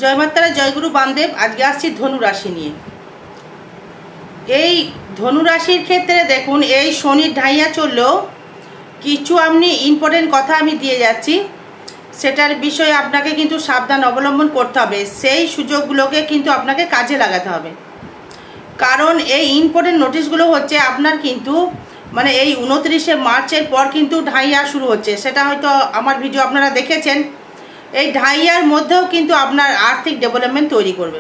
জয় মাতারা, জয়গুরু বামদেব। আজকে আসছি ধনু রাশি নিয়ে। এই ধনু রাশির ক্ষেত্রে দেখুন, এই শনির ঢাইয়া চললেও কিছু আপনি ইম্পর্টেন্ট কথা আমি দিয়ে যাচ্ছি, সেটার বিষয়ে আপনাকে কিন্তু সাবধান অবলম্বন করতে হবে। সেই সুযোগগুলোকে কিন্তু আপনাকে কাজে লাগাতে হবে, কারণ এই ইম্পর্টেন্ট নোটিশগুলো হচ্ছে আপনার কিন্তু মানে এই 29শে মার্চের পর কিন্তু ঢাইয়া শুরু হচ্ছে। সেটা হয়তো আমার ভিডিও আপনারা দেখেছেন। এই ঢাইয়ার মধ্যেও কিন্তু আপনার আর্থিক ডেভেলপমেন্ট তৈরি করবে।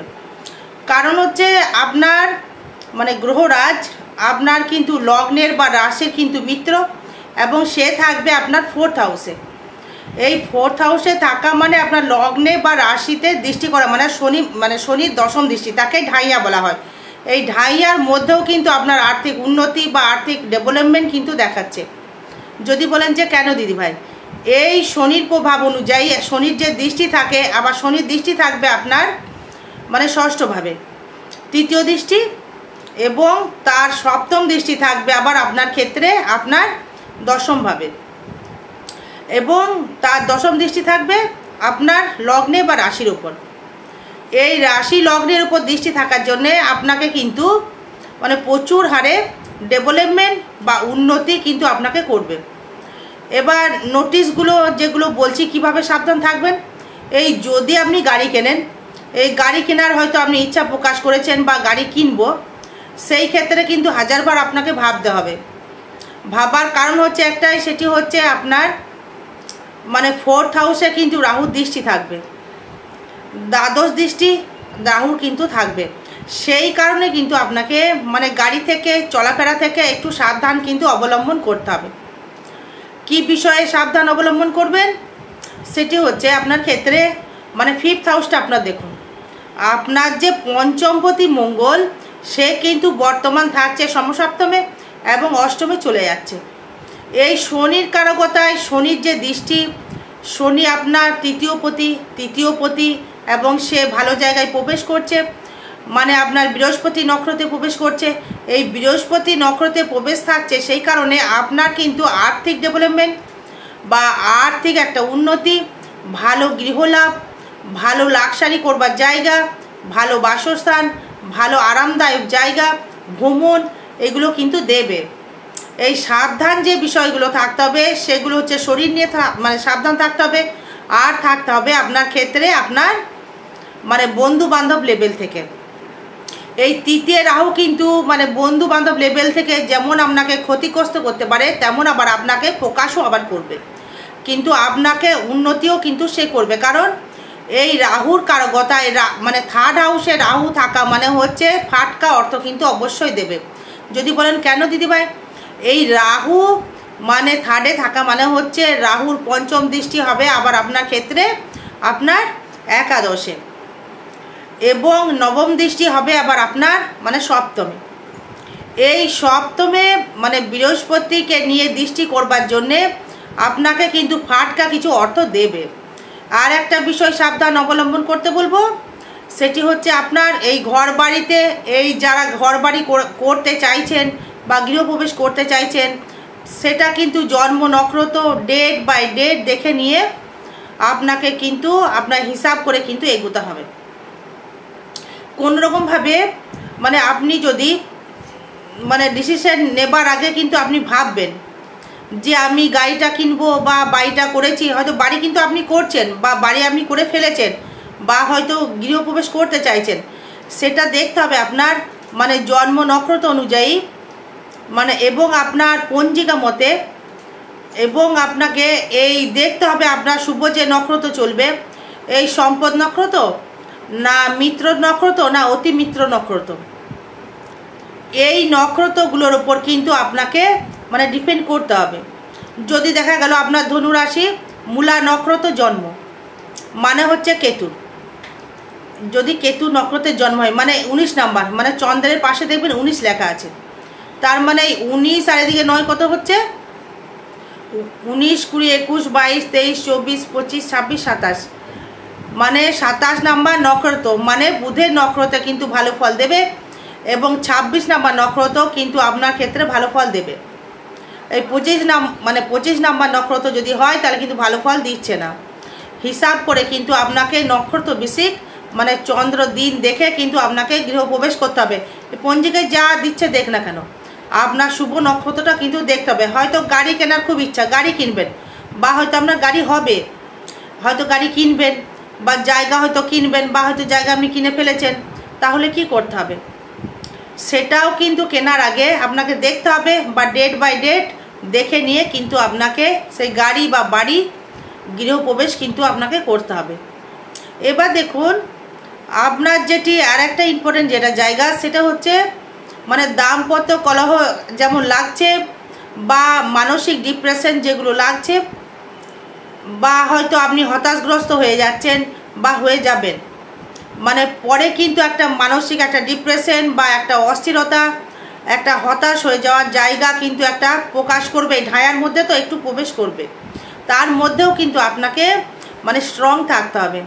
কারণ হচ্ছে আপনার মানে গ্রহরাজ আপনার কিন্তু লগ্নের বা রাশির কিন্তু মিত্র, এবং সে থাকবে আপনার 4th হাউসে। এই 4th হাউসে থাকা মানে আপনার লগ্নে বা রাশিতে দৃষ্টি করা, মানে শনির দশম দৃষ্টি, তাকে ঢাইয়া বলা হয়। এই ঢাইয়ার মধ্যেও কিন্তু আপনার আর্থিক উন্নতি বা আর্থিক ডেভেলপমেন্ট কিন্তু দেখাচ্ছে। যদি বলেন যে কেন দিদিভাই, এই শনির প্রভাব অনুযায়ী শনির যে দৃষ্টি থাকে, আবার শনির দৃষ্টি থাকবে আপনার মানে ষষ্ঠভাবে, তৃতীয় দৃষ্টি, এবং তার সপ্তম দৃষ্টি থাকবে আবার আপনার ক্ষেত্রে আপনার দশমভাবে, এবং তার দশম দৃষ্টি থাকবে আপনার লগ্নে বা রাশির উপর। এই রাশি লগ্নের উপর দৃষ্টি থাকার জন্যে আপনাকে কিন্তু মানে প্রচুর হারে ডেভেলপমেন্ট বা উন্নতি কিন্তু আপনাকে করবে। এবার নোটিশগুলো যেগুলো বলছি কিভাবে সাবধান থাকবেন, এই যদি আপনি গাড়ি কেনেন, এই গাড়ি কেনার হয়তো আপনি ইচ্ছা প্রকাশ করেছেন বা গাড়ি কিনবো, সেই ক্ষেত্রে কিন্তু হাজারবার আপনাকে ভাবতে হবে। ভাবার কারণ হচ্ছে একটাই, সেটি হচ্ছে আপনার মানে 4th হাউসে কিন্তু রাহুর দৃষ্টি থাকবে, দ্বাদশ দৃষ্টি রাহুর কিন্তু থাকবে। সেই কারণে কিন্তু আপনাকে মানে গাড়ি থেকে চলাফেরা থেকে একটু সাবধান কিন্তু অবলম্বন করতে হবে। কি বিষয়ে সাবধান অবলম্বন করবেন, সেটি হচ্ছে আপনার ক্ষেত্রে মানে 5th হাউসটা আপনার দেখুন, আপনার যে পঞ্চমপতি মঙ্গল সে কিন্তু বর্তমান থাকছে সমসপ্তমে এবং অষ্টমে চলে যাচ্ছে। এই শনির কারকতায় শনির যে দৃষ্টি, শনি আপনার তৃতীয় পতি এবং সে ভালো জায়গায় প্রবেশ করছে, মানে আপনার বৃহস্পতি নক্ষত্রে প্রবেশ করছে। এই বৃহস্পতি নক্ষত্রে প্রবেশ থাকছে, সেই কারণে আপনার কিন্তু আর্থিক ডেভেলপমেন্ট বা আর্থিক একটা উন্নতি, ভালো গৃহলাভ, ভালো লাক্সারি করবার জায়গা, ভালো বাসস্থান, ভালো আরামদায়ক জায়গা, ভ্রমণ, এগুলো কিন্তু দেবে। এই সাবধান যে বিষয়গুলো থাকতে হবে সেগুলো হচ্ছে শরীর নিয়ে মানে সাবধান থাকতে হবে, আর থাকতে হবে আপনার ক্ষেত্রে আপনার মানে বন্ধু বান্ধব লেভেল থেকে। এই তৃতীয় রাহু কিন্তু মানে বন্ধু বান্ধব লেভেল থেকে যেমন আপনাকে ক্ষতিগ্রস্ত করতে পারে, তেমন আবার আপনাকে প্রকাশও আবার করবে, কিন্তু আপনাকে উন্নতিও কিন্তু সে করবে। কারণ এই রাহুর কারকতায় মানে 3rd হাউসে রাহু থাকা মানে হচ্ছে ফাটকা অর্থ কিন্তু অবশ্যই দেবে। যদি বলেন কেন দিদিভাই, এই রাহু মানে 3rd-এ থাকা মানে হচ্ছে রাহুর পঞ্চম দৃষ্টি হবে আবার আপনার ক্ষেত্রে আপনার একাদশে, এবং নবম দৃষ্টি হবে আবার আপনার মানে সপ্তমে। এই সপ্তমে মানে বৃহস্পতিকে নিয়ে দৃষ্টি করবার জন্যে আপনাকে কিন্তু ফাটকা কিছু অর্থ দেবে। আর একটা বিষয় সাবধান অবলম্বন করতে বলবো, সেটি হচ্ছে আপনার এই ঘর বাড়িতে, এই যারা ঘর বাড়ি করতে চাইছেন বা গৃহপ্রবেশ করতে চাইছেন, সেটা কিন্তু জন্ম নক্ষত্র ডেট বাই ডেট দেখে নিয়ে আপনাকে কিন্তু আপনার হিসাব করে কিন্তু এগোতে হবে। কোনোরকমভাবে মানে আপনি যদি মানে ডিসিশন নেবার আগে কিন্তু আপনি ভাববেন যে আমি গাড়িটা কিনবো বা বাড়িটা করেছি, হয়তো বাড়ি কিন্তু আপনি করছেন বা বাড়ি আপনি করে ফেলেছেন বা হয়তো গৃহপ্রবেশ করতে চাইছেন, সেটা দেখতে হবে আপনার মানে জন্ম নক্ষত্র অনুযায়ী মানে এবং আপনার পঞ্জিকা মতে, এবং আপনাকে এই দেখতে হবে আপনার শুভ যে নক্ষত্র চলবে, এই সম্পদ নক্ষত্র না মিত্র নক্ষত্র না অতি মিত্র নক্ষত্র, এই নক্ষত্রগুলোর ওপর কিন্তু আপনাকে মানে ডিপেন্ড করতে হবে। যদি দেখা গেল আপনার ধনু রাশি মূলা নক্ষত্র জন্ম মানে হচ্ছে কেতু, যদি কেতু নক্ষত্রের জন্ম হয় মানে 19 নাম্বার, মানে চন্দ্রের পাশে দেখবেন 19 লেখা আছে, তার মানে 19 আর এদিকে 9 কত হচ্ছে 19, 20, 21, 22, 23, 24, 25, 26, 27, মানে 27 নাম্বার নক্ষত্র মানে বুধের নক্ষত্রে কিন্তু ভালো ফল দেবে, এবং 26 নাম্বার নক্ষত্র কিন্তু আপনার ক্ষেত্রে ভালো ফল দেবে। এই 25 নাম্বার নক্ষত্র যদি হয় তাহলে কিন্তু ভালো ফল দিচ্ছে না। হিসাব করে কিন্তু আপনাকে নক্ষত্র বিশেষ মানে চন্দ্র দিন দেখে কিন্তু আপনাকে গৃহপ্রবেশ করতে হবে। পঞ্জিকায় যা দিচ্ছে দেখ না কেন, আপনার শুভ নক্ষত্রটা কিন্তু দেখতে হবে। হয়তো গাড়ি কেনার খুব ইচ্ছা, গাড়ি কিনবেন, বা হয়তো আপনার গাড়ি হবে, হয়তো গাড়ি কিনবেন, বা জায়গা হয়তো কিনবেন, বা হয়তো জায়গা আপনি কিনে ফেলেছেন। তাহলে কি করতে হবে, সেটাও কিন্তু কেনার আগে আপনাকে দেখতে হবে, বা ডেট বাই ডেট দেখে নিয়ে কিন্তু আপনাকে সেই গাড়ি বা বাড়ি গৃহপ্রবেশ কিন্তু আপনাকে করতে হবে। এবার দেখুন, আপনার যেটি আর একটা ইম্পর্টেন্ট যেটা জায়গা, সেটা হচ্ছে মানে দাম্পত্য কলহ যেমন লাগছে, বা মানসিক ডিপ্রেশন যেগুলো লাগছে, বা হয়তো আপনি হতাশগ্রস্ত হয়ে যাচ্ছেন বা হয়ে যাবেন, মানে পরে কিন্তু একটা মানসিক একটা ডিপ্রেশন বা একটা অস্থিরতা, একটা হতাশ হয়ে যাওয়ার জায়গা কিন্তু একটা প্রকাশ করবে। ঢায়ার মধ্যে তো একটু প্রবেশ করবে, তার মধ্যেও কিন্তু আপনাকে মানে স্ট্রং থাকতে হবে।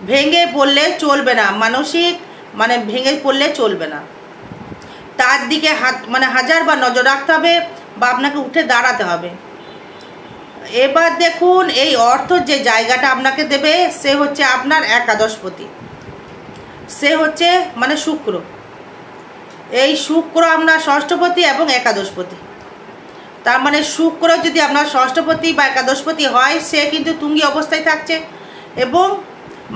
ভেঙে পড়লে চলবে না, মানসিক মানে ভেঙে পড়লে চলবে না, তার দিকে হাজারবার নজর রাখতে হবে, বা আপনাকে উঠে দাঁড়াতে হবে। এবার দেখুন, এই অর্থ যে জায়গাটা আপনাকে দেবে সে হচ্ছে আপনার একাদশপতি, সে হচ্ছে মানে শুক্র। এই শুক্র আপনার ষষ্ঠপতি এবং একাদশপতি। তার মানে শুক্র যদি আপনার ষষ্ঠপতি বা একাদশপতি হয়, সে কিন্তু তুঙ্গি অবস্থায় থাকছে, এবং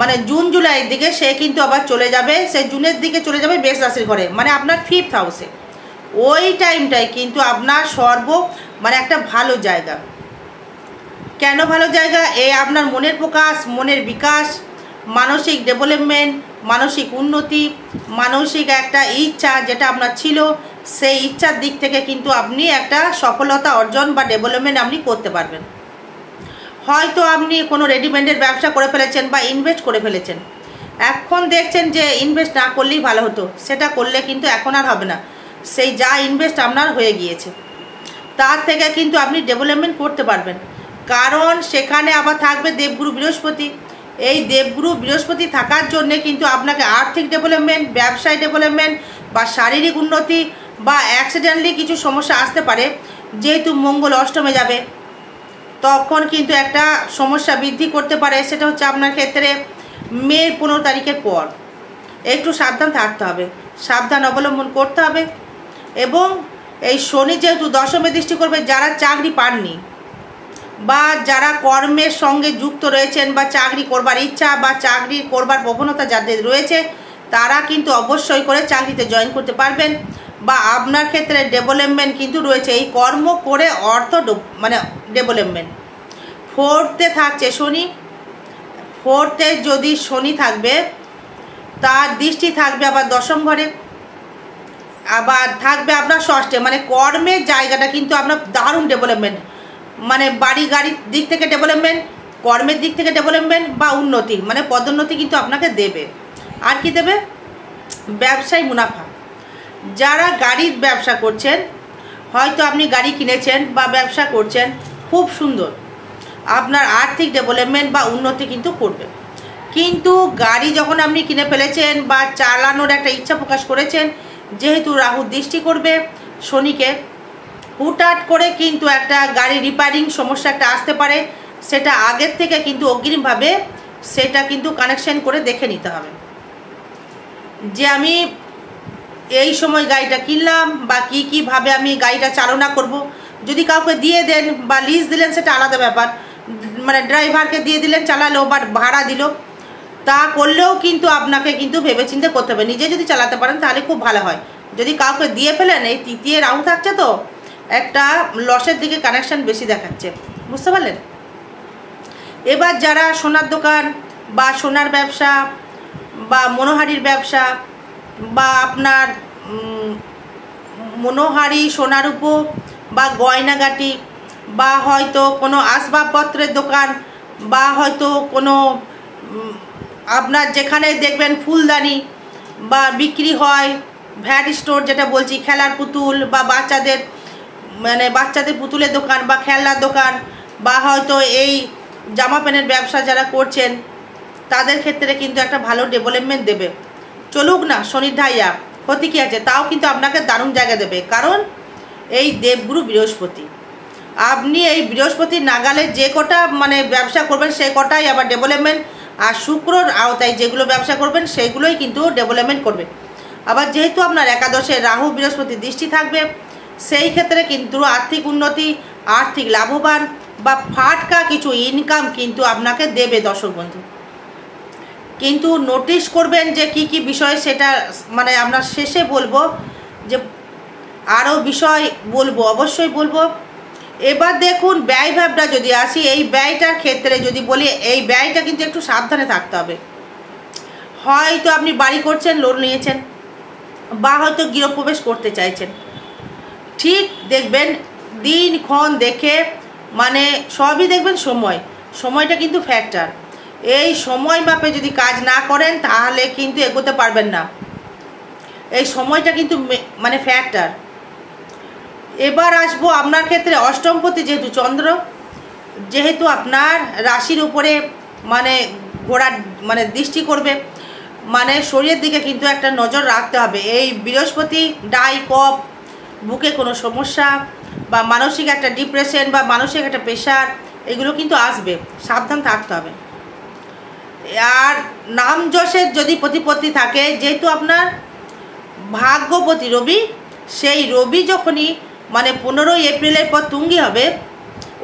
মানে জুন জুলাইয়ের দিকে সে কিন্তু আবার চলে যাবে, সে জুনের দিকে চলে যাবে মেষ রাশির ঘরে, মানে আপনার 5th হাউসে। ওই টাইমটাই কিন্তু আপনার মানে একটা ভালো জায়গা। কেন ভালো জায়গা? আপনার মনের প্রকাশ, মনের বিকাশ, মানসিক ডেভেলপমেন্ট, মানসিক উন্নতি, মানসিক একটা ইচ্ছা যেটা আপনার ছিল, সেই ইচ্ছার দিক থেকে কিন্তু আপনি একটা সফলতা অর্জন বা ডেভেলপমেন্ট আপনি করতে পারবেন। হয়তো আপনি কোনো রেডিমেডের ব্যবসা করে ফেলেছেন বা ইনভেস্ট করে ফেলেছেন, এখন দেখছেন যে ইনভেস্ট না করলেই ভালো হতো, সেটা করলে কিন্তু এখন আর হবে না। সেই যা ইনভেস্ট আপনার হয়ে গিয়েছে, তার থেকে কিন্তু আপনি ডেভেলপমেন্ট করতে পারবেন, কারণ সেখানে আবার থাকবে দেবগুরু বৃহস্পতি। এই দেবগুরু বৃহস্পতি থাকার জন্যে কিন্তু আপনাকে আর্থিক ডেভেলপমেন্ট, ব্যবসায় ডেভেলপমেন্ট, বা শারীরিক উন্নতি, বা অ্যাক্সিডেন্টলি কিছু সমস্যা আসতে পারে, যেহেতু মঙ্গল অষ্টমে যাবে, তখন কিন্তু একটা সমস্যা বৃদ্ধি করতে পারে। সেটা হচ্ছে আপনার ক্ষেত্রে মে 15 তারিখের পর একটু সাবধান থাকতে হবে, সাবধান অবলম্বন করতে হবে। এবং এই শনি যেহেতু দশমে দৃষ্টি করবে, যারা চাকরি পাননি বা যারা কর্মের সঙ্গে যুক্ত রয়েছেন, বা চাকরি করবার ইচ্ছা বা চাকরি করবার প্রবণতা যাদের রয়েছে, তারা কিন্তু অবশ্যই করে চাকরিতে জয়েন করতে পারবেন, বা আপনার ক্ষেত্রে ডেভেলপমেন্ট কিন্তু রয়েছে। এই কর্ম করে অর্থ মানে ডেভেলপমেন্ট। 4th-এ থাকছে শনি, 4th-এ যদি শনি থাকবে, তার দৃষ্টি থাকবে আবার দশম ঘরে, আবার থাকবে আপনার ষষ্ঠে, মানে কর্মের জায়গাটা কিন্তু আপনার দারুণ ডেভেলপমেন্ট, মানে বাড়ি গাড়ির দিক থেকে ডেভেলপমেন্ট, কর্মের দিক থেকে ডেভেলপমেন্ট বা উন্নতি, মানে পদোন্নতি কিন্তু আপনাকে দেবে। আর কি দেবে? ব্যবসায় মুনাফা। যারা গাড়ির ব্যবসা করছেন, হয়তো আপনি গাড়ি কিনেছেন বা ব্যবসা করছেন, খুব সুন্দর, আপনার আর্থিক ডেভেলপমেন্ট বা উন্নতি কিন্তু করবে। কিন্তু গাড়ি যখন আপনি কিনে ফেলেছেন বা চালানোর একটা ইচ্ছা প্রকাশ করেছেন, যেহেতু রাহু দৃষ্টি করবে শনিকে, হুটহাট করে কিন্তু একটা গাড়ি রিপেয়ারিং সমস্যা একটা আসতে পারে, সেটা আগের থেকে কিন্তু অগ্রিমভাবে সেটা কিন্তু কানেকশন করে দেখে নিতে হবে, যে আমি এই সময় গাড়িটা কিনলাম বা কীভাবে আমি গাড়িটা চালনা করব। যদি কাউকে দিয়ে দেন বা লিজ দিলেন, সেটা আলাদা ব্যাপার, মানে ড্রাইভারকে দিয়ে দিলেন, চালালো বা ভাড়া দিল, তা করলেও কিন্তু আপনাকে কিন্তু ভেবেচিন্তে করতে হবে। নিজে যদি চালাতে পারেন তাহলে খুব ভালো হয়। যদি কাউকে দিয়ে ফেলেন, এই 3য় রাহু থাকছে তো একটা লসের দিকে কানেকশন বেশি দেখাচ্ছে, বুঝতে পারলেন? এবার যারা সোনার দোকান বা সোনার ব্যবসা বা মনোহারির ব্যবসা, বা আপনার মনোহারি, সোনার উপর বা গয়নাগাটি, বা হয়তো কোনো আসবাবপত্রের দোকান, বা হয়তো কোনো আপনার যেখানে দেখবেন ফুলদানি বা বিক্রি হয়, ভ্যাট স্টোর যেটা বলছি, খেলার পুতুল বা বাচ্চাদের পুতুলের দোকান বা খেলনার দোকান, বা হয়তো এই জামা প্যান্টের ব্যবসা যারা করছেন, তাদের ক্ষেত্রে কিন্তু একটা ভালো ডেভেলপমেন্ট দেবে। চলুক না শনির ঢাইয়া, ক্ষতি কী আছে, তাও কিন্তু আপনাকে দারুণ জায়গা দেবে, কারণ এই দেবগুরু বৃহস্পতি। আপনি এই বৃহস্পতির নাগালে যে কটা মানে ব্যবসা করবেন, সে কটাই আবার ডেভেলপমেন্ট আর শুক্রর আওতায় যেগুলো ব্যবসা করবেন সেগুলোই কিন্তু ডেভেলপমেন্ট করবে। আবার যেহেতু আপনার একাদশে রাহু বৃহস্পতি দৃষ্টি থাকবে, সেই ক্ষেত্রে কিন্তু আর্থিক উন্নতি, আর্থিক লাভবান বা ফাটকা কিছু ইনকাম কিন্তু আপনাকে দেবে দর্শক বন্ধু। কিন্তু নোটিশ করবেন যে কি কি বিষয়, সেটা মানে আমরা শেষে বলবো, যে আরও বিষয় বলবো, অবশ্যই বলবো। এবার দেখুন ব্যয় ভাবটা যদি আসি, এই ব্যয়টার ক্ষেত্রে যদি বলি, এই ব্যয়টা কিন্তু একটু সাবধানে থাকতে হবে। হয়তো আপনি বাড়ি করছেন, লোন নিয়েছেন, বা হয়তো গৃহপ্রবেশ করতে চাইছেন, ঠিক দেখবেন দিনক্ষণ দেখে, মানে সবই দেখবেন সময়টা কিন্তু ফ্যাক্টর। এই সময় মাপে যদি কাজ না করেন তাহলে কিন্তু এগোতে পারবেন না। এই সময়টা কিন্তু মানে ফ্যাক্টর। এবার আসবো আপনার ক্ষেত্রে অষ্টমপতি যেহেতু চন্দ্র, যেহেতু আপনার রাশির উপরে মানে ঘোড়ার মানে দৃষ্টি করবে, মানে শরীরের দিকে কিন্তু একটা নজর রাখতে হবে। এই বৃহস্পতি ডাই কফ, বুকে কোনো সমস্যা বা মানসিক একটা ডিপ্রেশন বা মানসিক একটা প্রেশার, এগুলো কিন্তু আসবে, সাবধান থাকতে হবে। আর নাম যশের যদি প্রতিপত্তি থাকে, যেহেতু আপনার ভাগ্যপতি রবি, সেই রবি যখনই মানে 15 এপ্রিলের পর তুঙ্গি হবে,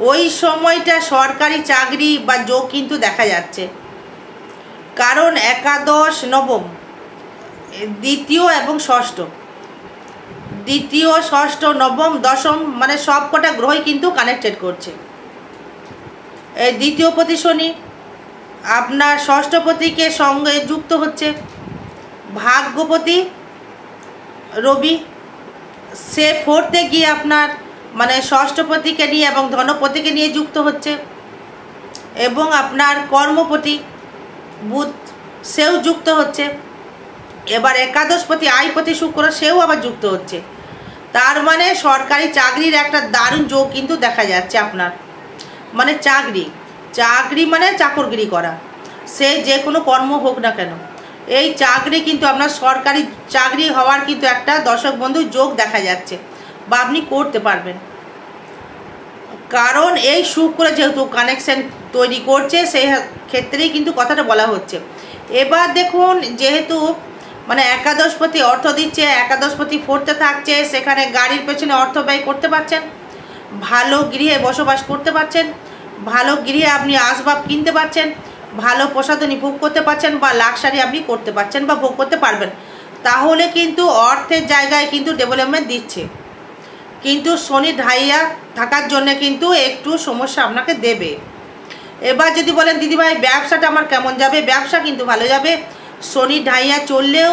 ওই সময়টা সরকারি চাকরি বা যোগ কিন্তু দেখা যাচ্ছে। কারণ একাদশ নবম, দ্বিতীয় এবং ষষ্ঠ, দ্বিতীয় ষষ্ঠ নবম দশম মানে সব কটা গ্রহই কিন্তু কানেক্টেড করছে। এই দ্বিতীয় পতি শনি আপনার ষষ্ঠপতিকে সঙ্গে যুক্ত হচ্ছে, ভাগ্যপতি রবি সে ফোর্থে গিয়ে আপনার মানে ষষ্ঠপতিকে নিয়ে এবং ধনপতিকে নিয়ে যুক্ত হচ্ছে, এবং আপনার কর্মপতি বুধ সেও যুক্ত হচ্ছে। এবার একাদশপতি আয়পতি শুক্র সেও আবার যুক্ত হচ্ছে। তার মানে সরকারি চাকরির একটা দারুণ যোগ কিন্তু দেখা যাচ্ছে আপনার। মানে চাকরি মানে চাকরগিরি করা, সে যে কোনো কর্ম হোক না কেন, এই চাকরি কিন্তু আপনার সরকারি চাকরি হওয়ার কিন্তু একটা দর্শক বন্ধু যোগ দেখা যাচ্ছে, বা আপনি করতে পারবেন। কারণ এই শুক্র যেহেতু কানেকশন তৈরি করছে, সেই ক্ষেত্রেই কিন্তু কথাটা বলা হচ্ছে। এবার দেখুন যেহেতু মানে একাদশপতি অর্থ দিচ্ছে, একাদশপতি ফোর্থে থাকছে, সেখানে গাড়ির পেছনে অর্থ ব্যয় করতে পারছেন, ভালো গৃহে বসবাস করতে পারছেন, ভালো গৃহে আপনি আসবাব কিনতে পারছেন, ভালো প্রসাধনী ভোগ করতে পারছেন, বা লাক্সারি আপনি করতে পারছেন বা ভোগ করতে পারবেন। তাহলে কিন্তু অর্থের জায়গায় কিন্তু ডেভেলপমেন্ট দিচ্ছে। কিন্তু শনি ঢাইয়া থাকার জন্য কিন্তু একটু সমস্যা আপনাকে দেবে। এবার যদি বলেন দিদিভাই ব্যবসাটা আমার কেমন যাবে, ব্যবসা কিন্তু ভালো যাবে। শনি ঢাইয়া চললেও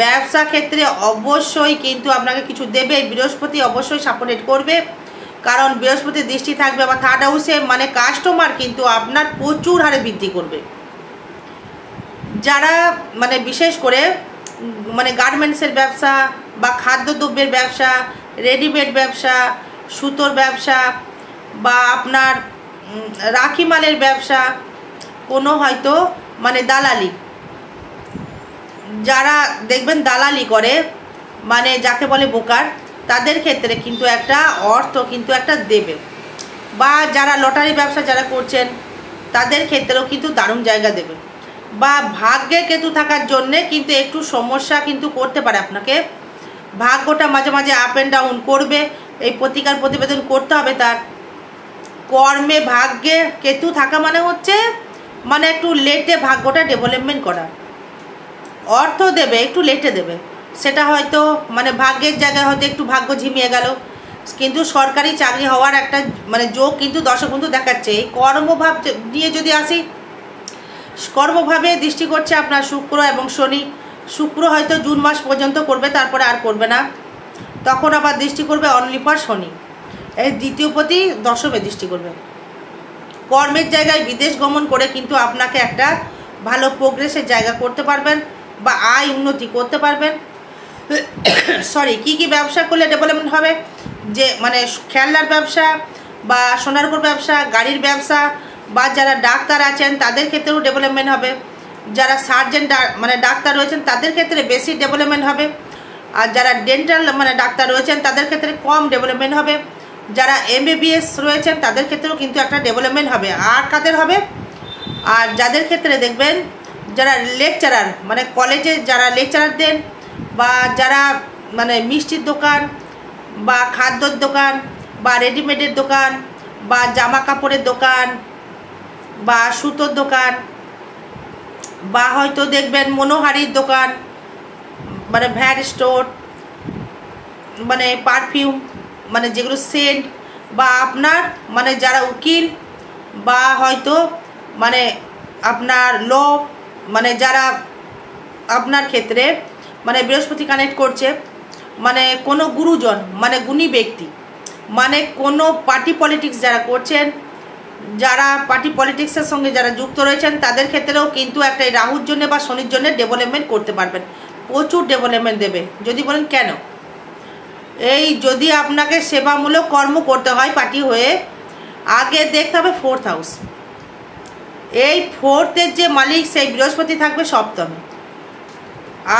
ব্যবসা ক্ষেত্রে অবশ্যই কিন্তু আপনাকে কিছু দেবে। বৃহস্পতি অবশ্যই সাপোর্ট করবে, কারণ বৃহস্পতির দৃষ্টি থাকবে আবার থার্ড হাউসে, মানে কাস্টমার কিন্তু আপনার প্রচুর হারে বৃদ্ধি করবে। যারা মানে বিশেষ করে মানে গার্মেন্টসের ব্যবসা বা খাদ্যদ্রব্যের ব্যবসা, রেডিমেড ব্যবসা, সুতোর ব্যবসা, বা আপনার রাখি মালের ব্যবসা, কোনো হয়তো মানে দালালি, যারা দেখবেন দালালি করে মানে যাকে বলে ব্রোকার, তাদের ক্ষেত্রে কিন্তু একটা অর্থ কিন্তু একটা দেবে। বা যারা লটারি ব্যবসা যারা করছেন তাদের ক্ষেত্রেও কিন্তু দারুণ জায়গা দেবে। বা ভাগ্যে কেতু থাকার জন্যে কিন্তু একটু সমস্যা কিন্তু করতে পারে আপনাকে, ভাগ্যটা মাঝে মাঝে আপ অ্যান্ড ডাউন করবে, এই প্রতিকার প্রতিবেদন করতে হবে। তার কর্মে ভাগ্যে কেতু থাকা মানে হচ্ছে মানে একটু লেটে ভাগ্যটা ডেভেলপমেন্ট করা, অর্থ দেবে একটু লেটে দেবে, সেটা হয়তো মানে ভাগ্যের জায়গায় হয়তো একটু ভাগ্য ঝিমিয়ে গেল, কিন্তু সরকারি চাকরি হওয়ার একটা মানে যোগ কিন্তু দর্শক বন্ধু দেখাচ্ছে। এই কর্মভাব নিয়ে যদি আসি, কর্মভাবে দৃষ্টি করছে আপনার শুক্র এবং শনি। শুক্র হয়তো জুন মাস পর্যন্ত করবে, তারপরে আর করবে না, তখন আবার দৃষ্টি করবে অনলি ফর শনি। এই দ্বিতীয় পতি দশমে দৃষ্টি করবে। কর্মের জায়গায় বিদেশ গমন করে কিন্তু আপনাকে একটা ভালো প্রোগ্রেসের জায়গা করতে পারবেন বা আয় উন্নতি করতে পারবেন। কি ব্যবসা করলে ডেভেলপমেন্ট হবে, যে মানে খেলনার ব্যবসা বা সোনার উপর ব্যবসা, গাড়ির ব্যবসা, বা যারা ডাক্তার আছেন তাদের ক্ষেত্রেও ডেভেলপমেন্ট হবে, যারা সার্জন মানে ডাক্তার রয়েছেন তাদের ক্ষেত্রে বেশি ডেভেলপমেন্ট হবে, আর যারা ডেন্টাল মানে ডাক্তার রয়েছেন তাদের ক্ষেত্রে কম ডেভেলপমেন্ট হবে, যারা MBBS রয়েছেন তাদের ক্ষেত্রেও কিন্তু একটা ডেভেলপমেন্ট হবে। আর কাদের হবে, আর যাদের ক্ষেত্রে দেখবেন যারা লেকচারার, মানে কলেজে যারা লেকচারার দেন, বা যারা মানে মিষ্টির দোকান বা খাদ্যর দোকান বা রেডিমেডের দোকান বা জামা কাপড়ের দোকান বা সুতোর দোকান বা হয়তো দেখবেন মনোহারির দোকান, মানে ভ্যাট স্টোর, মানে পারফিউম, মানে যেগুলো সেন্ট, বা আপনার মানে যারা উকিল বা হয়তো মানে আপনার ল, মানে যারা আপনার ক্ষেত্রে মানে বৃহস্পতি কানেক্ট করছে, মানে কোনো গুরুজন, মানে গুণী ব্যক্তি, মানে কোনো পার্টি পলিটিক্স যারা করছেন, যারা পার্টি পলিটিক্সের সঙ্গে যারা যুক্ত রয়েছেন, তাদের ক্ষেত্রেও কিন্তু একটা রাহুর জন্য বা শনির জন্য ডেভেলপমেন্ট করতে পারবেন, প্রচুর ডেভেলপমেন্ট দেবে। যদি বলেন কেন, এই যদি আপনাকে সেবামূলক কর্ম করতে হয় পার্টি হয়ে, আগে দেখতে হবে 4th হাউস। এই 4th-এর যে মালিক সেই বৃহস্পতি থাকবে সপ্তমে।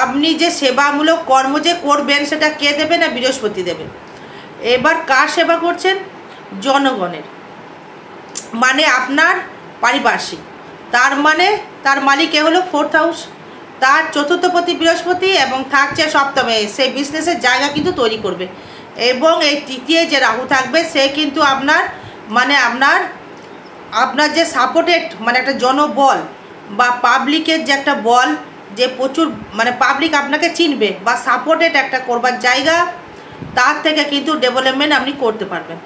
আপনি যে সেবামূলক কর্ম যে করবেন সেটা কে দেবে? না বৃহস্পতি দেবে। এবার কার সেবা করছেন? জনগণের, মানে আপনার পারিপার্শ্বিক। তার মানে তার মালিক এ হলো 4th হাউস, তার চতুর্থপতি বৃহস্পতি, এবং থাকছে সপ্তমে। সেই বিজনেসের জায়গা কিন্তু তৈরি করবে। এবং এই তৃতীয় যে রাহু থাকবে সে কিন্তু আপনার মানে আপনার যে সাপোর্টেড, মানে একটা জনবল বা পাবলিকের যে একটা বল, যে প্রচুর মানে পাবলিক আপনাকে চিনবে বা সাপোর্টেড একটা করবার জায়গা, তার থেকে কিন্তু ডেভেলপমেন্ট আপনি করতে পারবেন।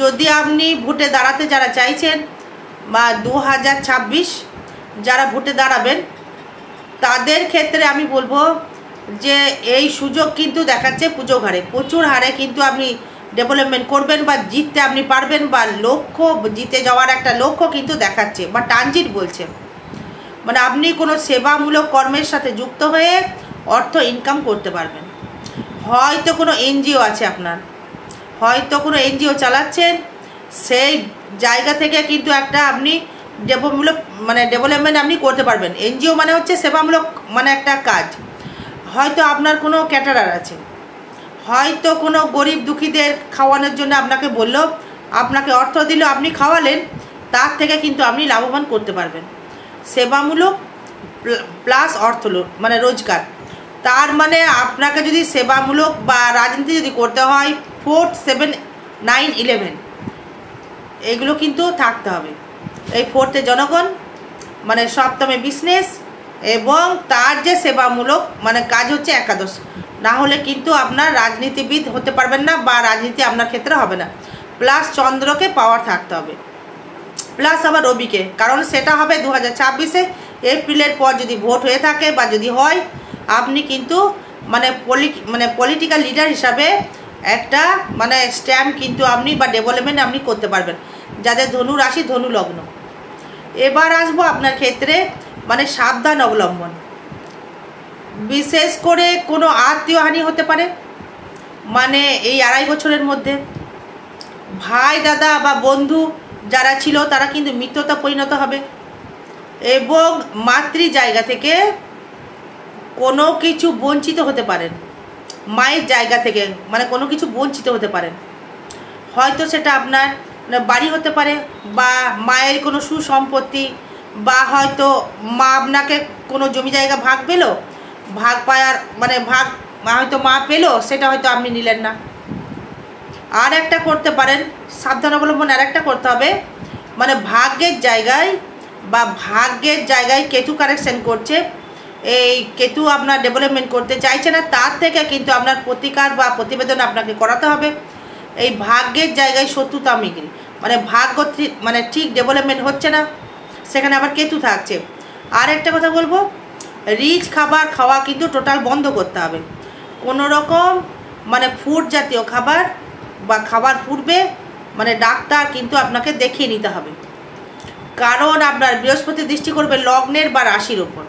যদি আপনি ভোটে দাঁড়াতে যারা চাইছেন বা 2026 যারা ভোটে দাঁড়াবেন, তাদের ক্ষেত্রে আমি বলবো যে এই সুযোগ কিন্তু দেখাচ্ছে পুজো হারে, প্রচুর হারে কিন্তু আপনি ডেভেলপমেন্ট করবেন বা জিততে আপনি পারবেন, বা লক্ষ্য জিতে যাওয়ার একটা লক্ষ্য কিন্তু দেখাচ্ছে বা ট্রানজিট বলছে। মানে আপনি কোনো সেবামূলক কর্মের সাথে যুক্ত হয়ে অর্থ ইনকাম করতে পারবেন। হয়তো কোনো এনজিও আছে আপনার, হয়তো কোনো এনজিও চালাচ্ছেন, সেই জায়গা থেকে কিন্তু একটা আপনি ডেভেলপমেন্ট আপনি করতে পারবেন। এনজিও মানে হচ্ছে সেবামূলক মানে একটা কাজ। হয়তো আপনার কোনো ক্যাটারার আছে, হয়তো কোনো গরিব দুঃখীদের খাওয়ানোর জন্য আপনাকে বলল, আপনাকে অর্থ দিল, আপনি খাওয়ালেন, তার থেকে কিন্তু আপনি লাভবান করতে পারবেন। সেবামূলক প্লাস অর্থ মানে রোজগার। তার মানে আপনাকে যদি সেবামূলক বা রাজনীতি যদি করতে হয়, 4, 7, 9, 11 এগুলো কিন্তু থাকতে হবে। এই 4th-এ জনগণ, মানে সপ্তমে বিজনেস, এবং তার যে সেবামূলক মানে কাজ হচ্ছে একাদশ। না হলে কিন্তু আপনার রাজনীতিবিদ হতে পারবেন না, বা রাজনীতি আপনার ক্ষেত্রে হবে না। প্লাস চন্দ্রকে পাওয়ার থাকতে হবে, প্লাস আবার রবিকে, কারণ সেটা হবে 2026-এ এপ্রিলের পর যদি ভোট হয়ে থাকে বা যদি হয়, আপনি কিন্তু মানে পলিটিক্যাল লিডার হিসাবে একটা মানে স্ট্যাম্প কিন্তু আপনি বা ডেভেলপমেন্ট আপনি করতে পারবেন, যাদের ধনু রাশি, ধনু লগ্ন। এবার আসবো আপনার ক্ষেত্রে মানে সাবধান অবলম্বন। বিশেষ করে কোনো আত্মীয় হানি হতে পারে, মানে এই 2.5 বছরের মধ্যে ভাই দাদা বা বন্ধু যারা ছিল তারা কিন্তু মিত্রতা পরিণত হবে, এবং মাতৃ জায়গা থেকে কোনো কিছু বঞ্চিত হতে পারেন। মায়ের জায়গা থেকে মানে কোনো কিছু বঞ্চিত হতে পারেন। হয়তো সেটা আপনার বাড়ি হতে পারে, বা মায়ের কোনো সুসম্পত্তি, বা হয়তো মা আপনাকে কোনো জমি জায়গা ভাগ পেলো, ভাগ পাওয়ার মানে ভাগ হয়তো মা পেলো, সেটা হয়তো আপনি নিলেন না। আর একটা করতে পারেন সাবধান অবলম্বন, আর একটা করতে হবে, মানে ভাগ্যের জায়গায় কেতু কারেকশন করছে। এই কেতু আপনার ডেভেলপমেন্ট করতে চাইছে না, তার থেকে কিন্তু আপনার প্রতিকার বা প্রতিবেদন আপনাকে করাতে হবে। এই ভাগ্যের জায়গায় শত্রুতা মিগ্রি, মানে ভাগ্য মানে ঠিক ডেভেলপমেন্ট হচ্ছে না, সেখানে আবার কেতু থাকছে। আর একটা কথা বলবো, রিচ খাবার খাওয়া কিন্তু টোটাল বন্ধ করতে হবে। কোনো রকম মানে ফুড জাতীয় খাবার বা খাবার পূর্বে মানে ডাক্তার কিন্তু আপনাকে দেখিয়ে নিতে হবে, কারণ আপনার বৃহস্পতি দৃষ্টি করবে লগ্নের বা রাশির ওপর।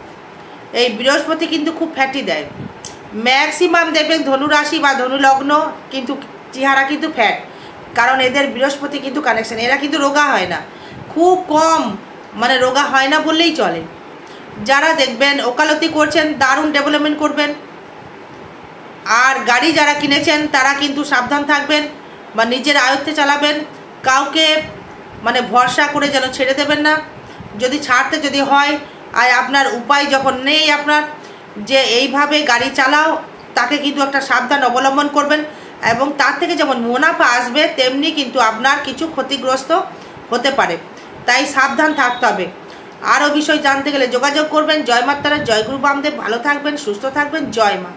এই বৃহস্পতি কিন্তু খুব ফ্যাটি দেয়। ম্যাক্সিমাম দেখবেন ধনু রাশি বা ধনু লগ্ন কিন্তু চেহারা কিন্তু ফ্যাট, কারণ এদের বৃহস্পতি কিন্তু কানেকশন। এরা কিন্তু রোগা হয় না, খুব কম মানে রোগা হয় না বললেই চলে। যারা দেখবেন ওকালতি করছেন দারুণ ডেভেলপমেন্ট করবেন। আর গাড়ি যারা কিনেছেন তারা কিন্তু সাবধান থাকবেন বা নিজের আয়ত্তে চালাবেন, কাউকে মানে ভরসা করে যেন ছেড়ে দেবেন না। যদি ছাড়তে যদি হয়, আর আপনার উপায় যখন নেই আপনার যে এইভাবে গাড়ি চালাও, তাকে কিন্তু একটা সাবধান অবলম্বন করবেন, এবং তার থেকে যেমন মুনাফা আসবে তেমনি কিন্তু আপনার কিছু ক্ষতিগ্রস্ত হতে পারে, তাই সাবধান থাকতে হবে। আরও বিষয় জানতে গেলে যোগাযোগ করবেন। জয় মা তারা, জয় গুরু বামদেব। ভালো থাকবেন, সুস্থ থাকবেন। জয় মা।